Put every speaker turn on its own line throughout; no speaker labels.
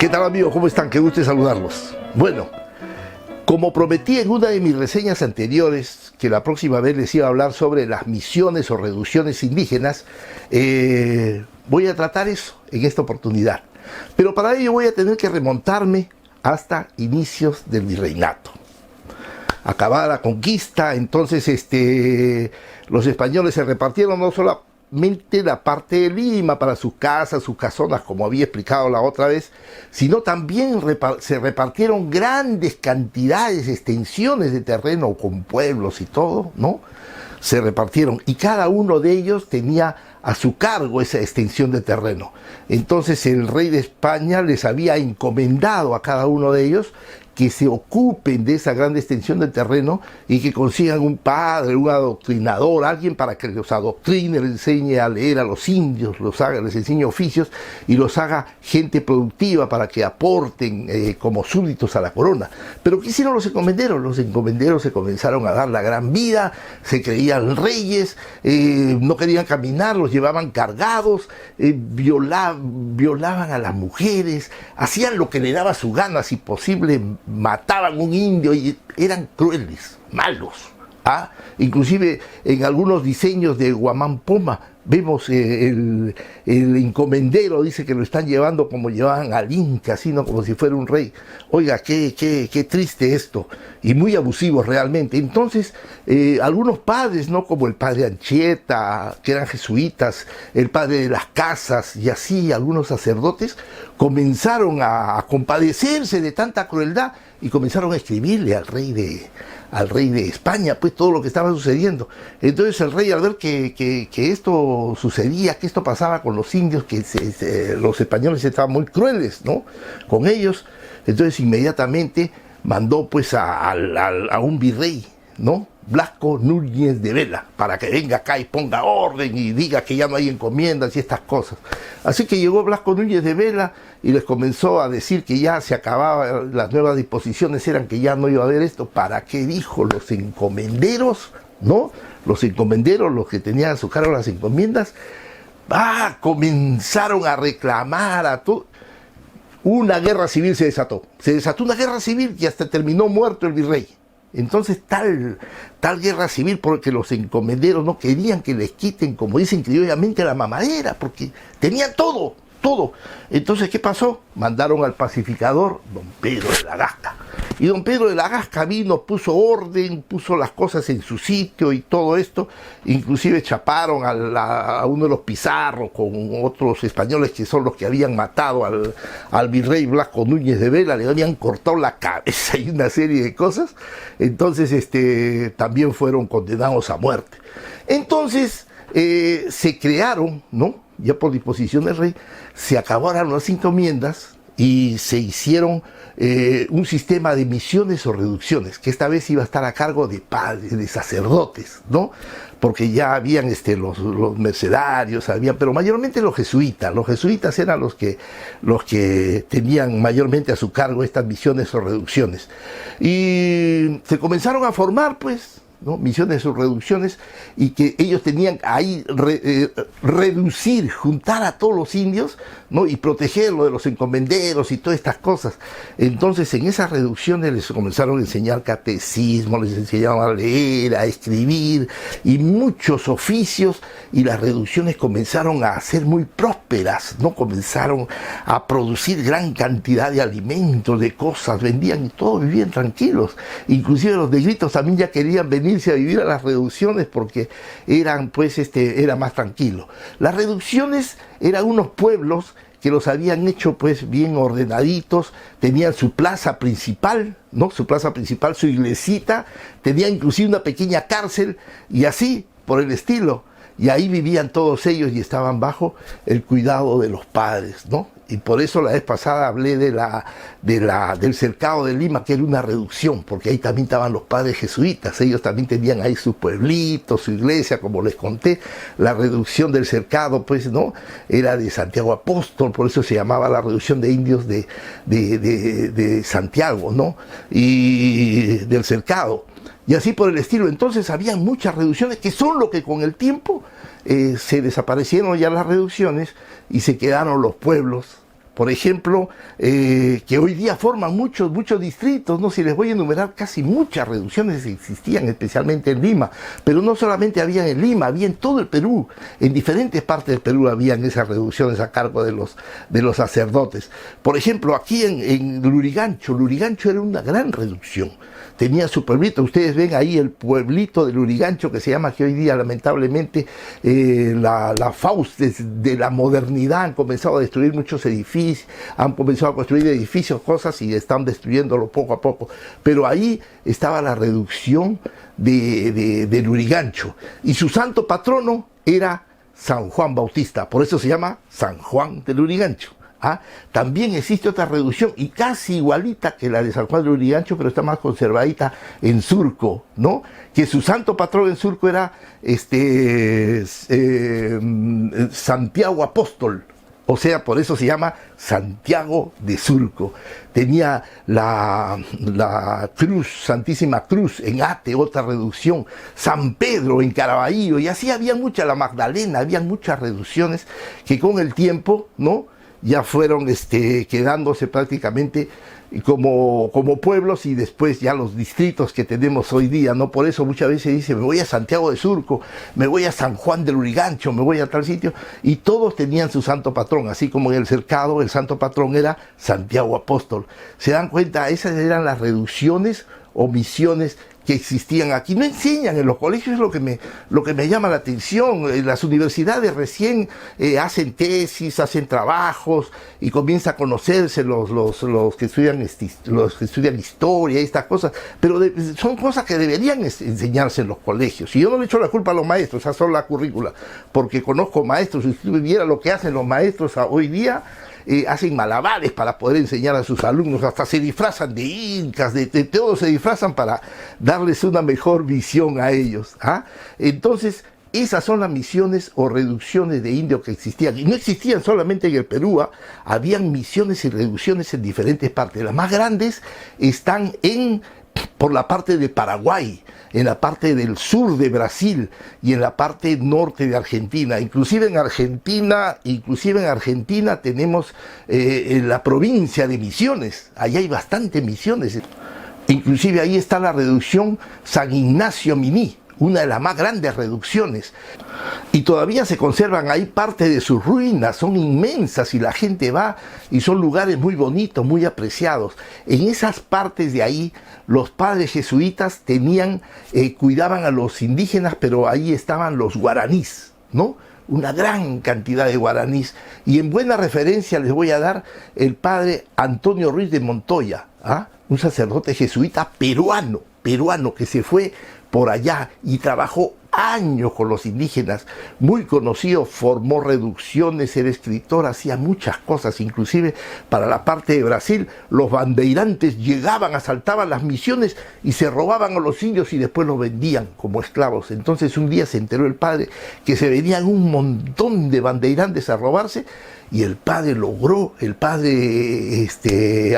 ¿Qué tal, amigos? ¿Cómo están? Qué gusto saludarlos. Bueno, como prometí en una de mis reseñas anteriores, que la próxima vez les iba a hablar sobre las misiones o reducciones indígenas, voy a tratar eso en esta oportunidad. Pero para ello voy a tener que remontarme hasta inicios del virreinato. Acabada la conquista, entonces los españoles se repartieron no solamente la parte de Lima para sus casas, sus casonas, como había explicado la otra vez, sino también se repartieron grandes cantidades, extensiones de terreno con pueblos y todo, ¿no? Se repartieron y cada uno de ellos tenía a su cargo esa extensión de terreno. Entonces el rey de España les había encomendado a cada uno de ellos que se ocupen de esa gran extensión de terreno y que consigan un padre, un adoctrinador, alguien para que los adoctrine, les enseñe a leer a los indios, les enseñe oficios y los haga gente productiva para que aporten como súbditos a la corona. Pero ¿qué hicieron los encomenderos? Los encomenderos se comenzaron a dar la gran vida, se creían reyes, no querían caminar, los llevaban cargados, violaban a las mujeres, hacían lo que le daba su gana, si posible mataban un indio y eran crueles, malos. Inclusive en algunos diseños de Guamán Poma vemos el encomendero dice que lo están llevando como llevaban al Inca, sino como si fuera un rey. Oiga, qué triste esto, y muy abusivos realmente. Entonces algunos padres, ¿no?, como el padre Anchieta, que eran jesuitas, el padre de las Casas y así algunos sacerdotes comenzaron a compadecerse de tanta crueldad y comenzaron a escribirle al rey de España, pues todo lo que estaba sucediendo. Entonces el rey, al ver que esto sucedía, que esto pasaba con los indios, que los españoles estaban muy crueles, ¿no?, con ellos, entonces inmediatamente mandó pues a un virrey, ¿no?, Blasco Núñez de Vela, para que venga acá y ponga orden y diga que ya no hay encomiendas y estas cosas. Así que llegó Blasco Núñez de Vela y les comenzó a decir que ya se acababa, las nuevas disposiciones eran que ya no iba a haber esto. ¿Para qué dijo? Los encomenderos, ¿no? Los encomenderos, los que tenían a su cargo las encomiendas, comenzaron a reclamar a todo. Una guerra civil se desató una guerra civil y hasta terminó muerto el virrey. Entonces tal guerra civil, porque los encomenderos no querían que les quiten, como dicen criollamente, la mamadera, porque tenían todo. Entonces, ¿qué pasó? Mandaron al pacificador don Pedro de la Gasca. Y don Pedro de la Gasca vino, puso orden, puso las cosas en su sitio y todo esto. Inclusive chaparon a uno de los Pizarro con otros españoles que son los que habían matado al virrey Blasco Núñez de Vela, le habían cortado la cabeza y una serie de cosas. Entonces también fueron condenados a muerte. Entonces se crearon, ¿no?, ya por disposición del rey, se acabaron las encomiendas y se hicieron un sistema de misiones o reducciones, que esta vez iba a estar a cargo de padres, de sacerdotes, ¿no? Porque ya habían los mercedarios, pero mayormente los jesuitas. Los jesuitas eran los que tenían mayormente a su cargo estas misiones o reducciones. Y se comenzaron a formar, pues, ¿no?, misiones o reducciones, y que ellos tenían ahí reducir, juntar a todos los indios, ¿no?, y protegerlo de los encomenderos y todas estas cosas. Entonces en esas reducciones les comenzaron a enseñar catecismo, les enseñaron a leer, a escribir y muchos oficios, y las reducciones comenzaron a ser muy prósperas, ¿no?, comenzaron a producir gran cantidad de alimentos, de cosas, vendían y todos vivían tranquilos. Inclusive los negritos también ya querían venirse a vivir a las reducciones porque eran, pues, era más tranquilo. Las reducciones eran unos pueblos que los habían hecho pues bien ordenaditos, tenían su plaza principal, ¿no?, su plaza principal, su iglesita, tenían inclusive una pequeña cárcel y así por el estilo. Y ahí vivían todos ellos y estaban bajo el cuidado de los padres, ¿no? Y por eso la vez pasada hablé del cercado de Lima, que era una reducción, porque ahí también estaban los padres jesuitas. Ellos también tenían ahí su pueblito, su iglesia, como les conté. La reducción del cercado, pues, ¿no?, era de Santiago Apóstol, por eso se llamaba la reducción de indios de Santiago, ¿no?, y del cercado. Y así por el estilo. Entonces había muchas reducciones que son lo que con el tiempo se desaparecieron ya las reducciones y se quedaron los pueblos por ejemplo, que hoy día forman muchos distritos, ¿no? Si les voy a enumerar, casi muchas reducciones existían, especialmente en Lima, pero no solamente había en Lima, había en todo el Perú, en diferentes partes del Perú habían esas reducciones a cargo de los sacerdotes. Por ejemplo, aquí en Lurigancho era una gran reducción. Tenía su pueblito, ustedes ven ahí el pueblito de Lurigancho, que se llama, que hoy día lamentablemente la fauces de la modernidad han comenzado a destruir muchos edificios, han comenzado a construir edificios, cosas, y están destruyéndolo poco a poco. Pero ahí estaba la reducción de Lurigancho, y su santo patrono era San Juan Bautista, por eso se llama San Juan de Lurigancho. También existe otra reducción, y casi igualita que la de San Juan de Lurigancho, pero está más conservadita, en Surco, ¿no? Que su santo patrón en Surco era Santiago Apóstol. O sea, por eso se llama Santiago de Surco. Tenía la cruz, Santísima Cruz, en Ate, otra reducción. San Pedro en Caraballo, y así había muchas, la Magdalena, había muchas reducciones que con el tiempo, ¿no?, ya fueron quedándose prácticamente como pueblos, y después ya los distritos que tenemos hoy día, ¿no? Por eso muchas veces dice, me voy a Santiago de Surco, me voy a San Juan de Lurigancho, me voy a tal sitio, y todos tenían su santo patrón, así como en el cercado el santo patrón era Santiago Apóstol. ¿Se dan cuenta? Esas eran las reducciones o misiones que existían aquí. No enseñan en los colegios, es lo que me llama la atención. Las universidades recién hacen tesis, hacen trabajos, y comienza a conocerse los que estudian historia y estas cosas, pero son cosas que deberían enseñarse en los colegios. Y yo no le echo la culpa a los maestros, esas son la currícula, porque conozco maestros, si usted viera lo que hacen los maestros hoy día, hacen malabares para poder enseñar a sus alumnos, hasta se disfrazan de incas, de todo se disfrazan para darles una mejor visión a ellos. Entonces, esas son las misiones o reducciones de indios que existían, y no existían solamente en el Perú, habían misiones y reducciones en diferentes partes. Las más grandes están por la parte de Paraguay, en la parte del sur de Brasil y en la parte norte de Argentina. Inclusive en Argentina tenemos en la provincia de Misiones, allá hay bastantes misiones. Inclusive ahí está la reducción San Ignacio Miní, una de las más grandes reducciones, y todavía se conservan ahí parte de sus ruinas, son inmensas, y la gente va, y son lugares muy bonitos, muy apreciados. En esas partes de ahí, los padres jesuitas cuidaban a los indígenas, pero ahí estaban los guaraníes, ¿no? Una gran cantidad de guaraníes, y en buena referencia les voy a dar el padre Antonio Ruiz de Montoya, un sacerdote jesuita peruano que se fue por allá y trabajó años con los indígenas, muy conocido, formó reducciones, era escritor, hacía muchas cosas, inclusive para la parte de Brasil, los bandeirantes llegaban, asaltaban las misiones y se robaban a los indios y después los vendían como esclavos. Entonces un día se enteró el padre que se venían un montón de bandeirantes a robarse, y el padre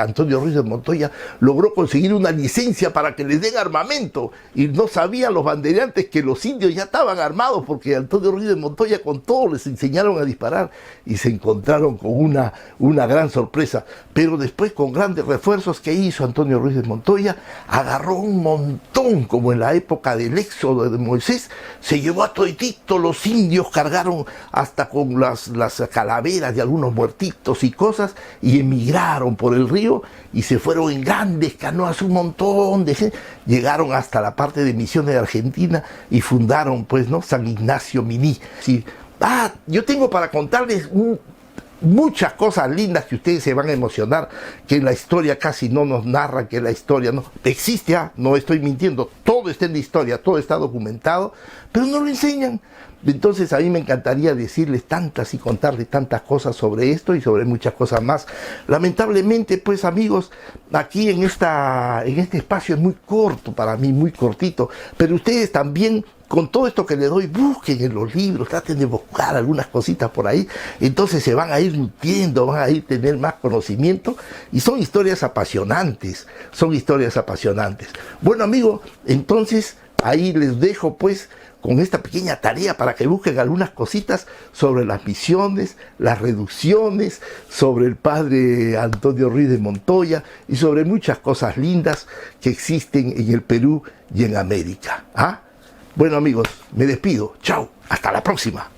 Antonio Ruiz de Montoya logró conseguir una licencia para que les den armamento, y no sabían los bandeirantes que los indios ya estaban armados, porque Antonio Ruiz de Montoya con todo les enseñaron a disparar, y se encontraron con una gran sorpresa. Pero después, con grandes refuerzos, ¿qué hizo Antonio Ruiz de Montoya? Agarró un montón, como en la época del éxodo de Moisés, se llevó a toditito los indios, cargaron hasta con las calaveras de algunos muertitos y cosas, y emigraron por el río y se fueron en grandes canoas, un montón de gente, llegaron hasta la parte de Misiones de Argentina y fundaron, pues, ¿no?, San Ignacio Miní. Sí. Yo tengo para contarles muchas cosas lindas que ustedes se van a emocionar, que en la historia casi no nos narran, que la historia no existe, no estoy mintiendo, todo está en la historia, todo está documentado, pero no lo enseñan. Entonces a mí me encantaría decirles tantas y contarles tantas cosas sobre esto y sobre muchas cosas más. Lamentablemente, pues, amigos, aquí en este espacio es muy corto para mí, muy cortito, pero ustedes también, con todo esto que les doy, busquen en los libros, traten de buscar algunas cositas por ahí, entonces se van a ir nutriendo, van a ir tener más conocimiento, y son historias apasionantes, Bueno, amigos, entonces ahí les dejo, pues, con esta pequeña tarea para que busquen algunas cositas sobre las misiones, las reducciones, sobre el padre Antonio Ruiz de Montoya y sobre muchas cosas lindas que existen en el Perú y en América. ¿Ah? Bueno amigos, me despido. Chao, hasta la próxima.